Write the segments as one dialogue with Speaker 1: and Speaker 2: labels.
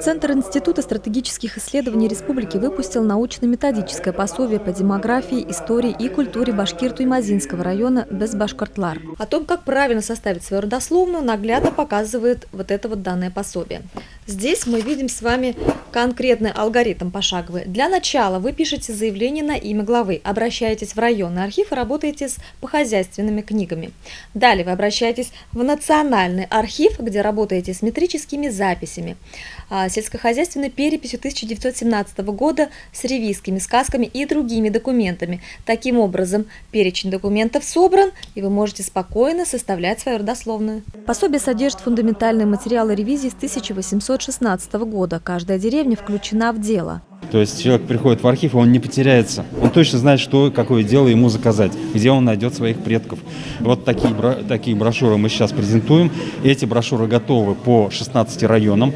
Speaker 1: Центр Института стратегических исследований Республики выпустил научно-методическое пособие по демографии, истории и культуре Башкир-Туймазинского района Безбашкортлар. О том, как правильно составить свою родословную, наглядно показывает это данное пособие. Здесь мы видим с вами конкретный алгоритм пошаговый. Для начала вы пишете заявление на имя главы, обращаетесь в районный архив и работаете с похозяйственными книгами. Далее вы обращаетесь в национальный архив, где работаете с метрическими записями, сельскохозяйственной переписью 1917 года с ревизскими сказками и другими документами. Таким образом, перечень документов собран, и вы можете спокойно составлять свою родословную. Пособие содержит фундаментальные материалы ревизии с 1816 года. Каждая деревня включена в дело.
Speaker 2: То есть человек приходит в архив, и он не потеряется. Он точно знает, какое дело ему заказать, где он найдет своих предков. Вот такие брошюры мы сейчас презентуем. Эти брошюры готовы по 16 районам.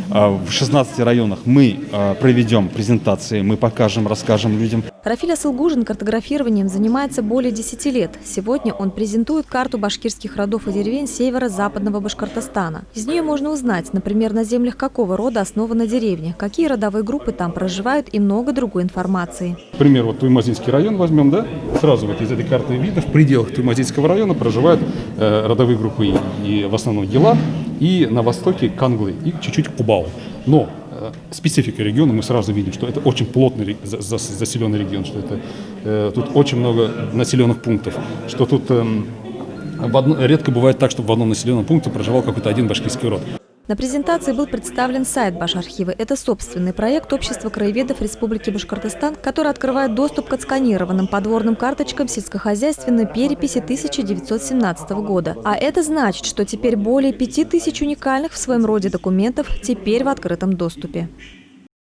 Speaker 2: В 16 районах мы проведем презентации, мы покажем, расскажем людям.
Speaker 1: Рафиль Асылгужин картографированием занимается более 10 лет. Сегодня он презентует карту башкирских родов и деревень северо-западного Башкортостана. Из нее можно узнать, например, на землях какого рода основана деревня, какие родовые группы там проживают и много другой информации.
Speaker 3: Например, вот Туймазинский район возьмем, да? Сразу вот из этой карты видно, в пределах Туймазинского района проживают родовые группы и в основном Елат, и на востоке Канглы, и чуть-чуть Кубау. Но специфика региона, мы сразу видим, что это очень плотный заселенный регион, что это тут очень много населенных пунктов, что тут редко бывает так, чтобы в одном населенном пункте проживал какой-то один башкирский род.
Speaker 1: На презентации был представлен сайт Башархива. Это собственный проект Общества краеведов Республики Башкортостан, который открывает доступ к отсканированным подворным карточкам сельскохозяйственной переписи 1917 года. А это значит, что теперь более 5000 уникальных в своем роде документов теперь в открытом доступе.